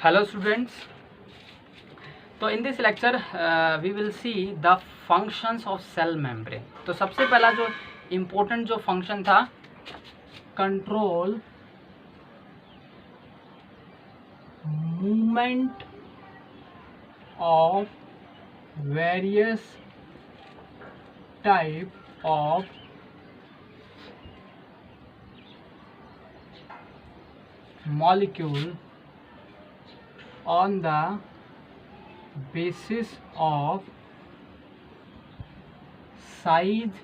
Hello students. तो in this lecture we will see the functions of cell membrane. तो सबसे पहला जो important जो function था, control movement of various type of molecule on the basis of size,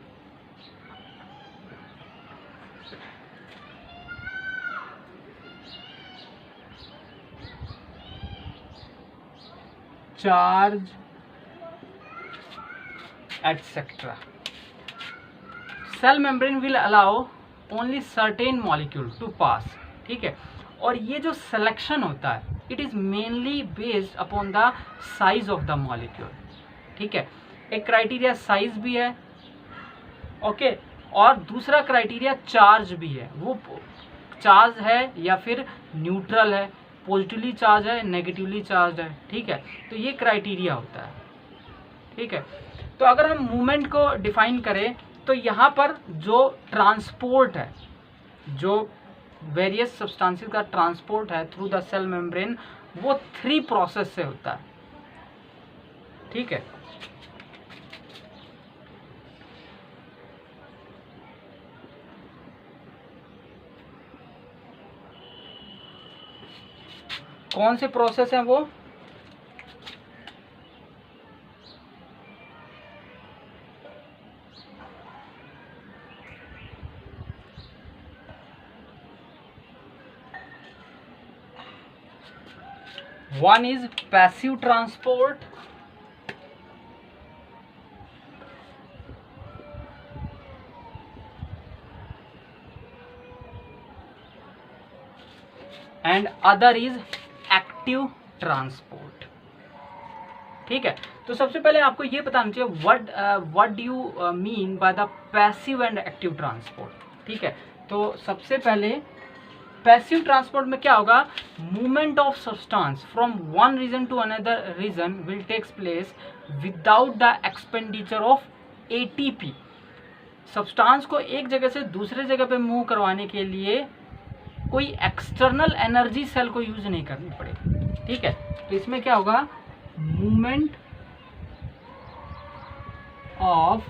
charge, etc. Cell membrane will allow only certain molecule to pass. ठीक है, और ये जो सिलेक्शन होता है it is mainly based upon the size of the molecule. ठीक है, एक क्राइटेरिया साइज भी है, ओके, और दूसरा क्राइटेरिया चार्ज भी है. वो चार्ज है या फिर न्यूट्रल है, पॉजिटिवली चार्ज है, नेगेटिवली चार्ज है. ठीक है, तो ये क्राइटेरिया होता है. ठीक है, तो अगर हम मूवमेंट को डिफाइन करें तो यहाँ पर जो ट्रांसपोर्ट है, जो वेरियस सब्सटेंसेस का ट्रांसपोर्ट है थ्रू द सेल मेम्ब्रेन, वो 3 प्रोसेस से होता है. ठीक है, कौन से प्रोसेस हैं वो? One is passive transport, and other is active transport. ठीक है, तो सबसे पहले आपको ये बताना चाहिए what do you mean by the passive and active transport. ठीक है, तो सबसे पहले पैसिव ट्रांसपोर्ट में क्या होगा? Movement of substance from one region to another region will takes place without the expenditure of ATP. Substance को एक जगह से दूसरे जगह पे मूव करवाने के लिए कोई एक्सटर्नल एनर्जी सेल को यूज नहीं करनी पड़ेगी. ठीक है, तो इसमें क्या होगा? Movement of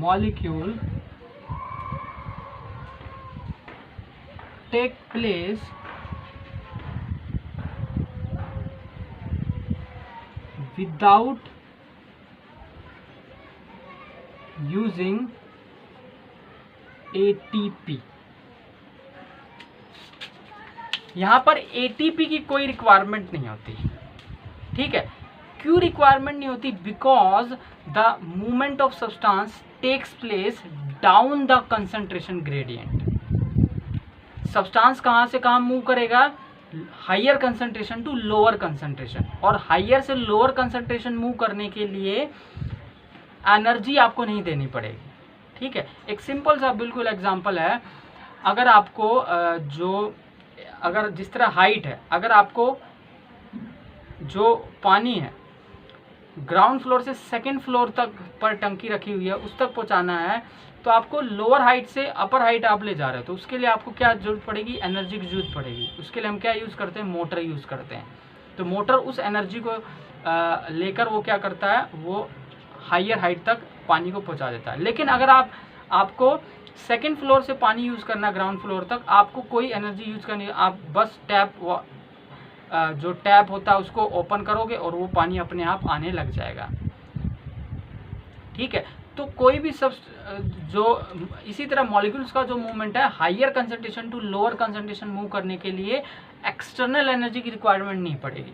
molecule take place without using ATP. यहाँ पर ATP की कोई रिक्वायरमेंट नहीं होती. ठीक है, क्यों रिक्वायरमेंट नहीं होती? Because the movement of substance takes place down the concentration gradient. Substance कहाँ से कहाँ मूव करेगा? Higher concentration to lower concentration. और हायर से लोअर कंसंट्रेशन मूव करने के लिए एनर्जी आपको नहीं देनी पड़ेगी. ठीक है, एक सिंपल सा बिल्कुल एग्जांपल है. अगर आपको अगर जिस तरह हाइट है, अगर आपको जो पानी है ग्राउंड फ्लोर से सेकेंड फ्लोर तक पर टंकी रखी हुई है उस तक पहुंचाना है, तो आपको लोअर हाइट से अपर हाइट आप ले जा रहे हो, तो उसके लिए आपको क्या जरूरत पड़ेगी? एनर्जी की जरूरत पड़ेगी. उसके लिए हम क्या यूज़ करते हैं? मोटर यूज़ करते हैं. तो मोटर उस एनर्जी को लेकर वो क्या करता है? वो हायर हाइट तक पानी को पहुंचा देता है. लेकिन अगर आपको सेकेंड फ्लोर से पानी यूज़ करना ग्राउंड फ्लोर तक, आपको कोई एनर्जी यूज़ करनी है. आप बस जो टैप होता है उसको ओपन करोगे और वो पानी अपने आप आने लग जाएगा. ठीक है, तो कोई भी जो इसी तरह मॉलिक्यूल्स का जो मूवमेंट है, higher concentration to lower concentration move करने के लिए एक्सटर्नल एनर्जी की रिक्वायरमेंट नहीं पड़ेगी.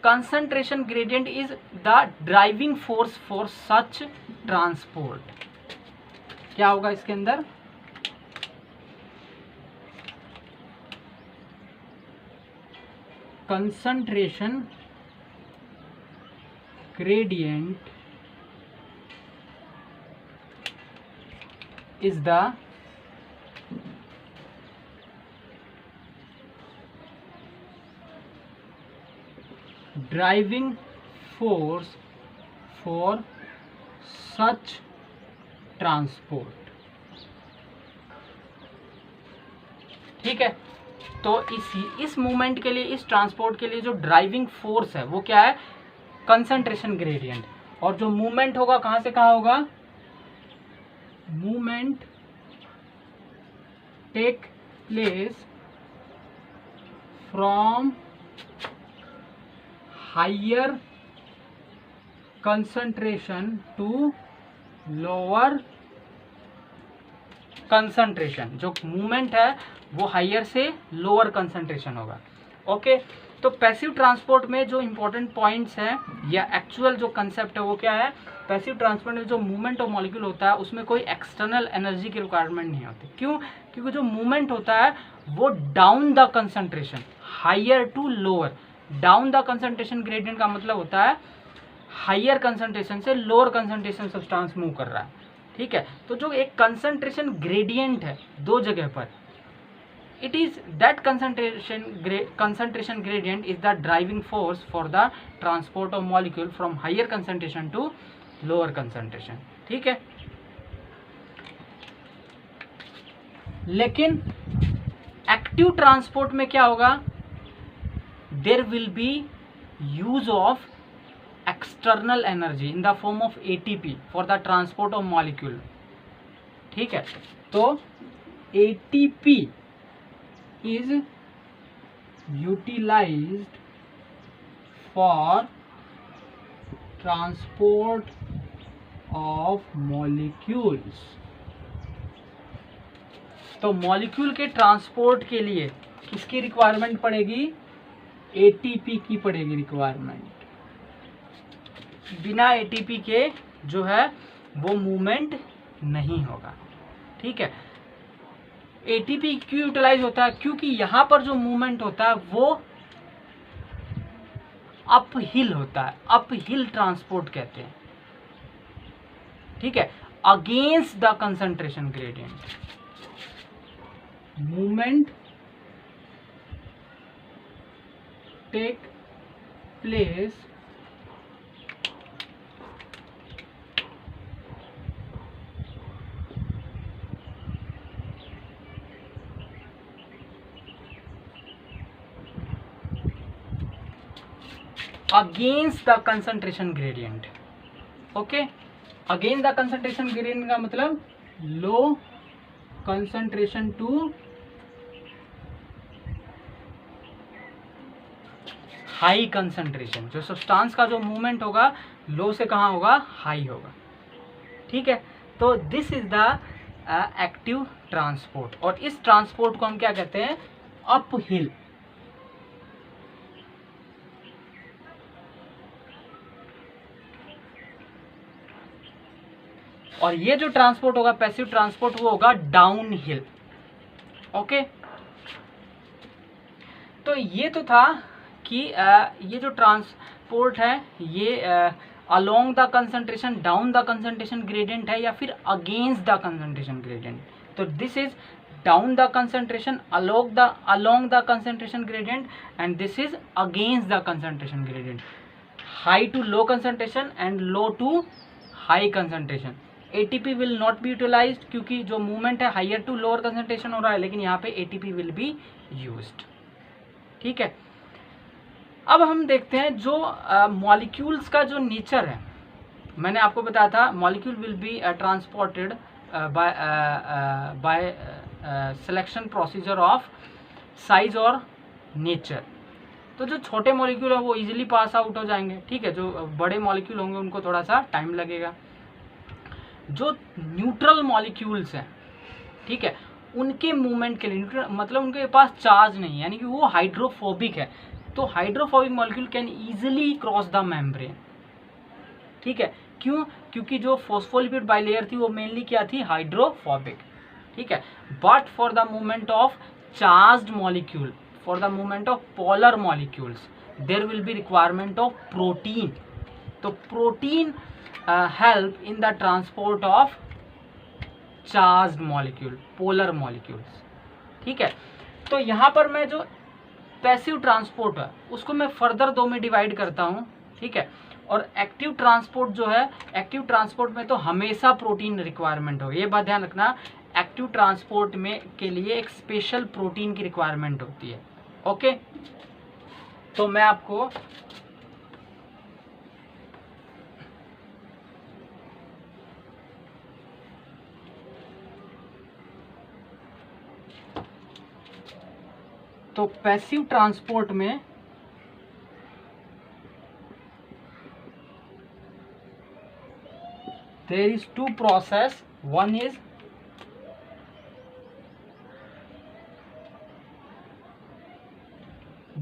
Concentration gradient is the driving force for such transport. क्या होगा इसके अंदर? Concentration gradient is the driving force for such transport. ठीक है, तो इस मूवमेंट के लिए, इस ट्रांसपोर्ट के लिए जो ड्राइविंग फोर्स है वो क्या है? Concentration gradient. और जो मूवमेंट होगा कहां से कहां होगा? Movement take place from higher concentration to lower concentration. जो मूवमेंट है वो हायर से लोअर कंसंट्रेशन होगा। ओके, तो पैसिव ट्रांसपोर्ट में जो इंपॉर्टेंट पॉइंट्स हैं या एक्चुअल जो कंसेप्ट है वो क्या है? पैसिव ट्रांसपोर्ट में जो मूवमेंट ऑफ मॉलिक्यूल होता है उसमें कोई एक्सटर्नल एनर्जी की रिक्वायरमेंट नहीं होती। क्यों? क्योंकि जो मूवमेंट होता है वो down the concentration, higher to lower. Down the concentration gradient का मतलब होता है हायर कंसंट्रेशन से लोअर कंसंट्रेशन सब्सटेंस मूव कर रहा है। ठीक है, तो जो एक कंसंट्रेशन ग्रेडियंट है दो जगह पर, it is that concentration gradient is the driving force for the transport of molecule from higher concentration to lower concentration। ठीक है, लेकिन एक्टिव ट्रांसपोर्ट में क्या होगा? There will be use of external energy in the form of ATP for the transport of molecule. ठीक है, तो ATP is utilized for transport of molecules। तो मॉलिक्यूल के ट्रांसपोर्ट के लिए किसकी रिक्वायरमेंट पड़ेगी? एटीपी की पड़ेगी रिक्वायरमेंट। बिना एटीपी के जो है वो मूवमेंट नहीं होगा। ठीक है, एटीपी क्यों यूटिलाइज होता है? क्योंकि यहां पर जो मूवमेंट होता है वो अप हिल होता है, अप हिल ट्रांसपोर्ट कहते हैं। ठीक है, against the concentration gradient. Movement take place against the concentration gradient. Okay, against the concentration gradient का मतलब low concentration to high concentration. जो सब्सटेंस का जो मूवमेंट होगा लो से कहाँ होगा? हाई होगा। ठीक है, तो this is the active transport. और इस ट्रांसपोर्ट को हम क्या कहते हैं? Up hill. और ये जो ट्रांसपोर्ट होगा पैसिव ट्रांसपोर्ट वो होगा डाउन हिल। ओके, तो ये तो था कि ये जो ट्रांसपोर्ट है ये along the concentration, down the concentration gradient है या फिर अगेंस्ट द कंसंट्रेशन ग्रेडियंट। तो this is down the concentration, along the concentration gradient, and this is against the concentration gradient. High to low concentration and low to high concentration. ATP will not be utilised क्योंकि जो movement है higher to lower concentration हो रहा है, लेकिन यहाँ पे ATP will be used. ठीक है, अब हम देखते हैं जो मॉलिक्यूल्स का जो नेचर है। मैंने आपको बताया था molecule will be transported by selection procedure of size और नेचर। तो जो छोटे मॉलिक्यूल है वो इजीली पास आउट हो जाएंगे। ठीक है, जो बड़े मॉलिक्यूल होंगे उनको थोड़ा सा टाइम लगेगा। जो न्यूट्रल मॉलिक्यूल्स हैं, ठीक है, उनके मूवमेंट के लिए मतलब उनके पास चार्ज नहीं है, यानी कि वो हाइड्रोफोबिक है। तो hydrophobic molecule can easily cross the membrane. ठीक है, क्यों? क्योंकि जो फॉस्फोलिपिड बाइलेयर थी वो मेनली क्या थी? हाइड्रोफोबिक। ठीक है, but for the movement of charged molecule, for the movement of polar molecules, there will be requirement of protein. तो protein help in the transport of charged molecule, polar molecules। ठीक है, तो यहाँ पर मैं जो पैसिव ट्रांसपोर्ट है उसको मैं फर्दर दो में डिवाइड करता हूँ, ठीक है। और एक्टिव ट्रांसपोर्ट जो है, एक्टिव ट्रांसपोर्ट में तो हमेशा प्रोटीन रिक्वायरमेंट होगी, ये बात ध्यान रखना। एक्टिव ट्रांसपोर्ट में के लिए एक स्पेशल प्रोटीन की रिक्वायरमेंट होती है, ओके। तो मैं आपको तो पैसिव ट्रांसपोर्ट में there is two process, one is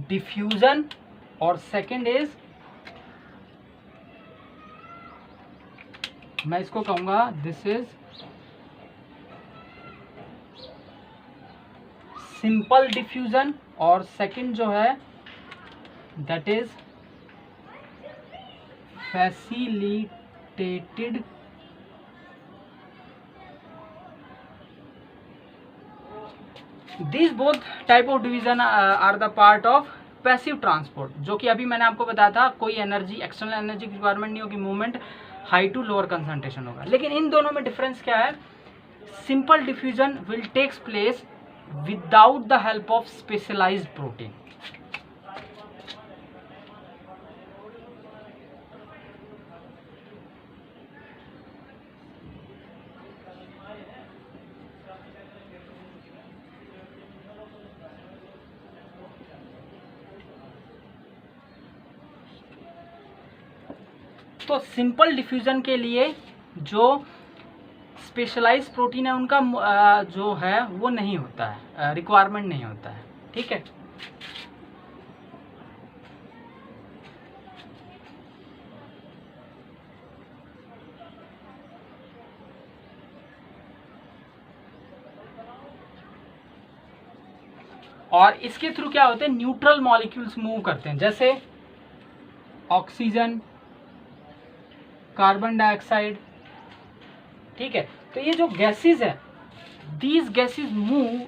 diffusion और second is, मैं इसको कहूँगा this is simple diffusion और second जो है that is facilitated These both type of division are the part of passive transport, जो कि अभी मैंने आपको बताया था कोई एनर्जी, एक्सटर्नल एनर्जी की रिक्वायरमेंट नहीं होगी, movement high to lower concentration होगा। लेकिन इन दोनों में डिफरेंस क्या है? Simple diffusion will takes place without the help of specialised protein. तो सिंपल डिफ्यूजन के लिए जो स्पेशलाइज्ड प्रोटीन है उनका जो है वो नहीं होता है, रिक्वायरमेंट नहीं होता है, ठीक है। और इसके थ्रू क्या होते हैं? न्यूट्रल मॉलिक्यूल्स मूव करते हैं, जैसे ऑक्सीजन, कार्बन डाइऑक्साइड, ठीक है। तो ये जो गैसेस है, these gases move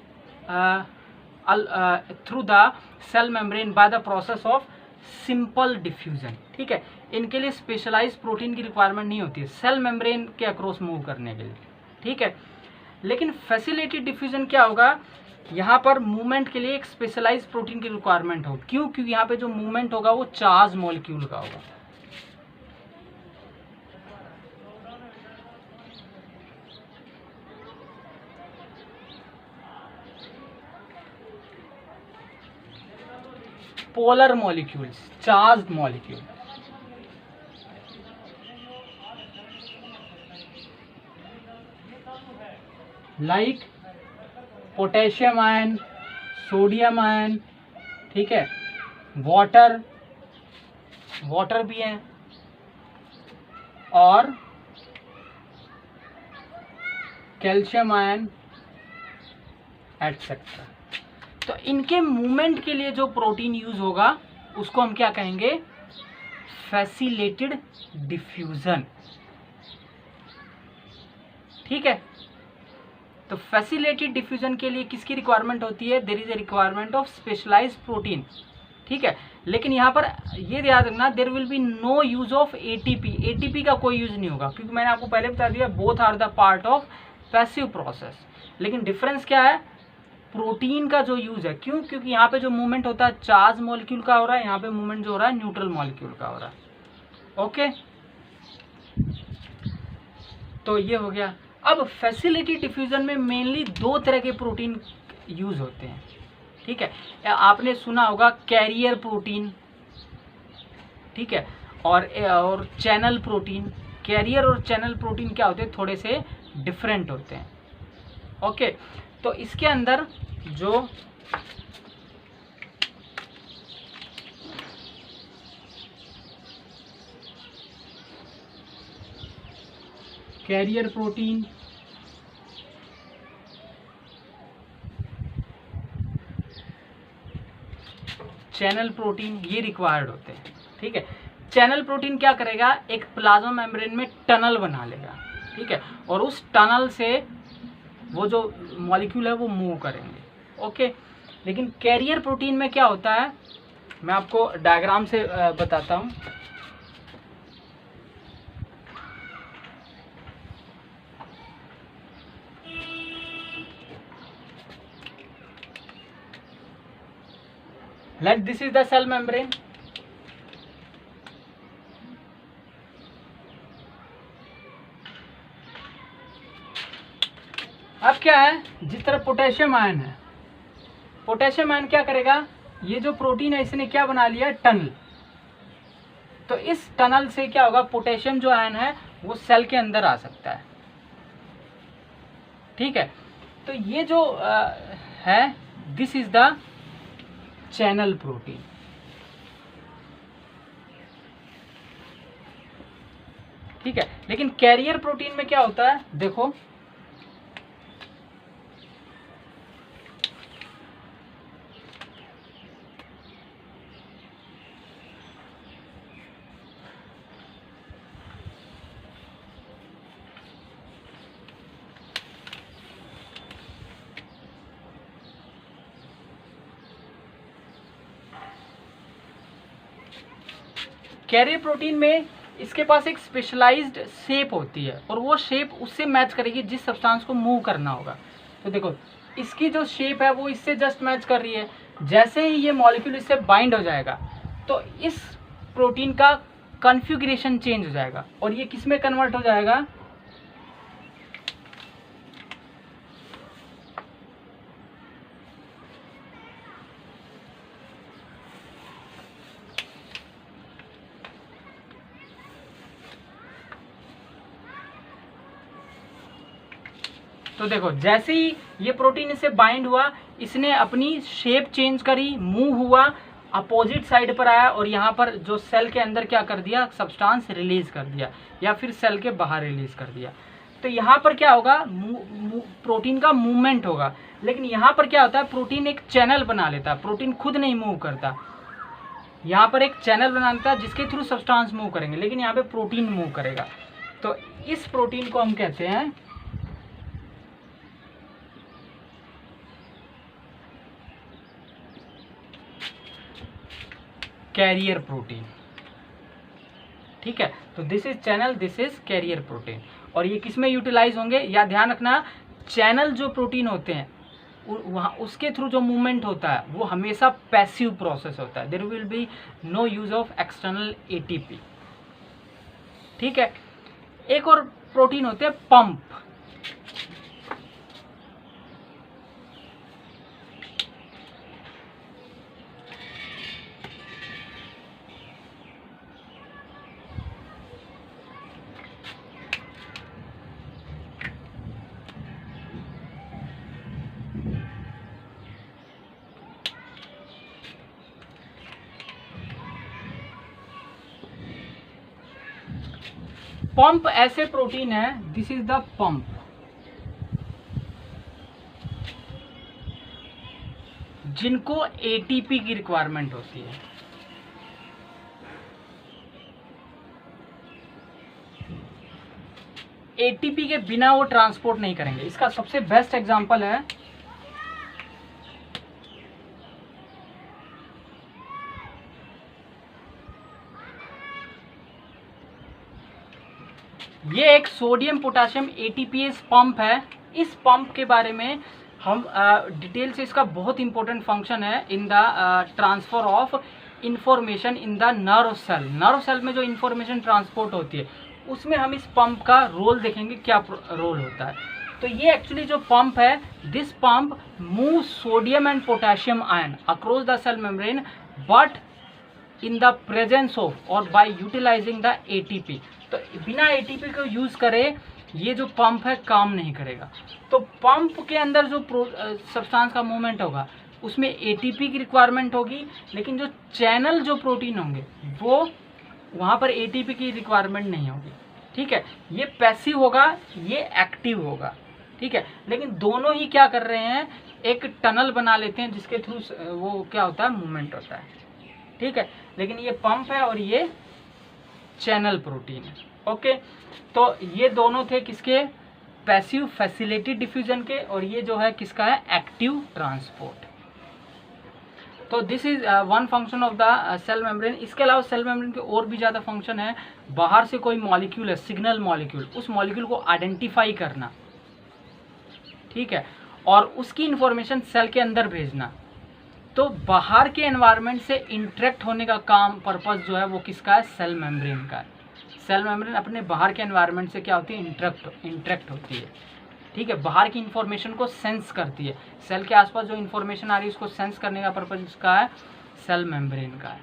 through the cell membrane by the process of simple diffusion, ठीक है। इनके लिए स्पेशलाइज्ड प्रोटीन की रिक्वायरमेंट नहीं होती है सेल मेम्ब्रेन के अक्रॉस मूव करने के लिए, ठीक है। लेकिन फैसिलिटेटेड डिफ्यूजन क्या होगा? यहाँ पर मूवमेंट के लिए एक स्पेशलाइज्ड प्रोटीन की रिक्वायरमेंट होगी। क्यों? क्योंकि यहाँ पे जो मूवमेंट होगा वो चार्ज मॉलिक्यूल का होगा। Polar molecules, charged molecule, like potassium ion, sodium ion, ठीक है, वाटर भी है, और कैल्शियम आयन एटसेट्रा। तो इनके मूवमेंट के लिए जो प्रोटीन यूज होगा उसको हम क्या कहेंगे? फैसिलिटेटेड डिफ्यूजन, ठीक है। तो फैसिलिटेटेड डिफ्यूजन के लिए किसकी रिक्वायरमेंट होती है? There is a requirement of specialised protein, ठीक है। लेकिन यहाँ पर ये याद रखना, there will be no use of ATP. ATP का कोई यूज नहीं होगा, क्योंकि मैंने आपको पहले बता दिया both are the part of passive process. लेकिन डिफरेंस क्या है? प्रोटीन का जो यूज है। क्यों? क्योंकि यहाँ पे जो मूवमेंट होता है चार्ज मॉलिक्यूल का हो रहा है, यहाँ पे मूवमेंट जो हो रहा है न्यूट्रल मॉलिक्यूल का हो रहा है, ओके। तो ये हो गया। अब फैसिलिटेटेड डिफ्यूजन में मेनली दो तरह के प्रोटीन यूज होते हैं, ठीक है। आपने सुना होगा कैरियर प्रोटीन, ठीक है, और चैनल प्रोटीन। कैरियर और चैनल प्रोटीन क्या होते हैं? थोड़े से डिफरेंट होते हैं, ओके। तो इसके अंदर जो कैरियर प्रोटीन, चैनल प्रोटीन, ये रिक्वायर्ड होते हैं, ठीक है। चैनल प्रोटीन क्या करेगा? एक प्लाज्मा मेम्ब्रेन में टनल बना लेगा, ठीक है, और उस टनल से वो जो मॉलिक्यूल है वो मूव करेंगे, ओके। लेकिन कैरियर प्रोटीन में क्या होता है, मैं आपको डायग्राम से बताता हूँ। Let this is the cell membrane. अब क्या है, जिस तरह पोटेशियम आयन है, पोटेशियम आयन क्या करेगा, ये जो प्रोटीन है इसने क्या बना लिया, टनल। तो इस टनल से क्या होगा, पोटेशियम जो आयन है वो सेल के अंदर आ सकता है। ठीक है, तो ये जो है, this is the channel protein. ठीक है, लेकिन कैरियर प्रोटीन में क्या होता है, देखो कैरियर प्रोटीन में इसके पास एक स्पेशलाइज्ड शेप होती है और वो शेप उससे मैच करेगी जिस सब्सटेंस को मूव करना होगा। तो देखो इसकी जो शेप है वो इससे जस्ट मैच कर रही है। जैसे ही ये मॉलिक्यूल इससे बाइंड हो जाएगा तो इस प्रोटीन का कॉन्फ़िगरेशन चेंज हो जाएगा और ये किस में कन्वर्ट हो जाएगा, तो देखो जैसे ही ये प्रोटीन इससे बाइंड हुआ, इसने अपनी शेप चेंज करी, मूव हुआ, अपोजिट साइड पर आया और यहाँ पर जो सेल के अंदर क्या कर दिया, सब्सटेंस रिलीज कर दिया या फिर सेल के बाहर रिलीज कर दिया। तो यहाँ पर क्या होगा, प्रोटीन का मूवमेंट होगा। लेकिन यहाँ पर क्या होता है, प्रोटीन एक चैनल बना लेता है, प्रोटीन खुद नहीं मूव करता। यहाँ पर एक चैनल बना लेता है जिसके थ्रू सब्सटेंस मूव करेंगे, लेकिन यहाँ पे प्रोटीन मूव करेगा। तो इस प्रोटीन को हम कहते हैं कैरियर प्रोटीन। ठीक है, तो this is channel, this is carrier protein. और ये किस में यूटिलाइज होंगे, या ध्यान रखना, चैनल जो प्रोटीन होते हैं वहाँ उसके थ्रू जो मूवमेंट होता है वो हमेशा पैसिव प्रोसेस होता है। There will be no use of external ATP. ठीक है, एक और प्रोटीन होते हैं पंप। पंप ऐसे प्रोटीन है, दिस इज द पंप, जिनको एटीपी की रिक्वायरमेंट होती है। एटीपी के बिना वो ट्रांसपोर्ट नहीं करेंगे। इसका सबसे बेस्ट एग्जांपल है ये एक सोडियम पोटेशियम एटीपीएस पंप है। इस पंप के बारे में हम डिटेल से, इसका बहुत इंपॉर्टेंट फंक्शन है in the transfer of information in the nerve cell. Nerve cell में जो इंफॉर्मेशन ट्रांसपोर्ट होती है उसमें हम इस पंप का रोल देखेंगे, क्या रोल होता है। तो ये एक्चुअली जो पंप है, this pump move sodium and potassium ion across the cell membrane but in the presence of और बाय यूटिलाइजिंग द एटीपी। तो बिना एटीपी को यूज करे ये जो पंप है काम नहीं करेगा। तो पंप के अंदर जो सब्सटेंस का मूवमेंट होगा उसमें एटीपी की रिक्वायरमेंट होगी, लेकिन जो चैनल जो प्रोटीन होंगे वो वहाँ पर एटीपी की रिक्वायरमेंट नहीं होगी। ठीक है, ये पैसिव होगा, ये एक्टिव होगा। ठीक है, लेकिन दोनों ही क्या कर रहे हैं, एक टनल बना लेते हैं जिसके थ्रू वो क्या होता है, मूवमेंट होता है। ठीक है, लेकिन ये पंप है और ये चैनल प्रोटीन है। ओके, तो ये दोनों थे किसके, पैसिव फैसिलिटेटेड डिफ्यूजन के, और ये जो है किसका है, एक्टिव ट्रांसपोर्ट। तो this is one function of the cell membrane. इसके अलावा सेल मेम्ब्रेन के और भी ज़्यादा फंक्शन है। बाहर से कोई मॉलिक्यूल है, सिग्नल मॉलिक्यूल, उस मॉलिक्यूल को आइडेंटिफाई करना, ठीक है, और उसकी इंफॉर्मेशन सेल के अंदर भेजना। तो बाहर के एनवायरनमेंट से इंटरेक्ट होने का काम, पर्पस जो है वो किसका है? सेल मेम्ब्रेन का है। सेल मेम्ब्रेन अपने बाहर के एनवायरनमेंट से क्या होती है? इंटरेक्ट होती है, ठीक है, बाहर की इंफॉर्मेशन को सेंस करती है। सेल के आसपास जो इंफॉर्मेशन आ रही है उसको सेंस करने का पर्पस इसका है, सेल मेम्ब्रेन का है,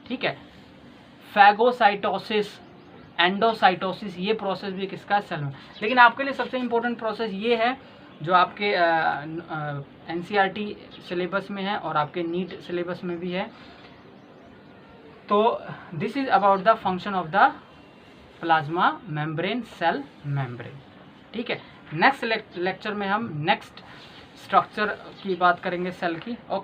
ठीक है। फैगोसाइटोसिस, एंडोसाइटोसिस, ये प्रोसेस भी किसका है? सेल में। लेकिन आपके लिए सबसे इम्पोर्टेंट प्रोसेस ये है जो आपके एनसीईआरटी सिलेबस में है और आपके नीट सिलेबस में भी है। तो this is about the function of the plasma membrane, cell membrane, ठीक है। नेक्स्ट लेक्चर में हम नेक्स्ट स्ट्रक्चर की बात करेंगे सेल की। ओके।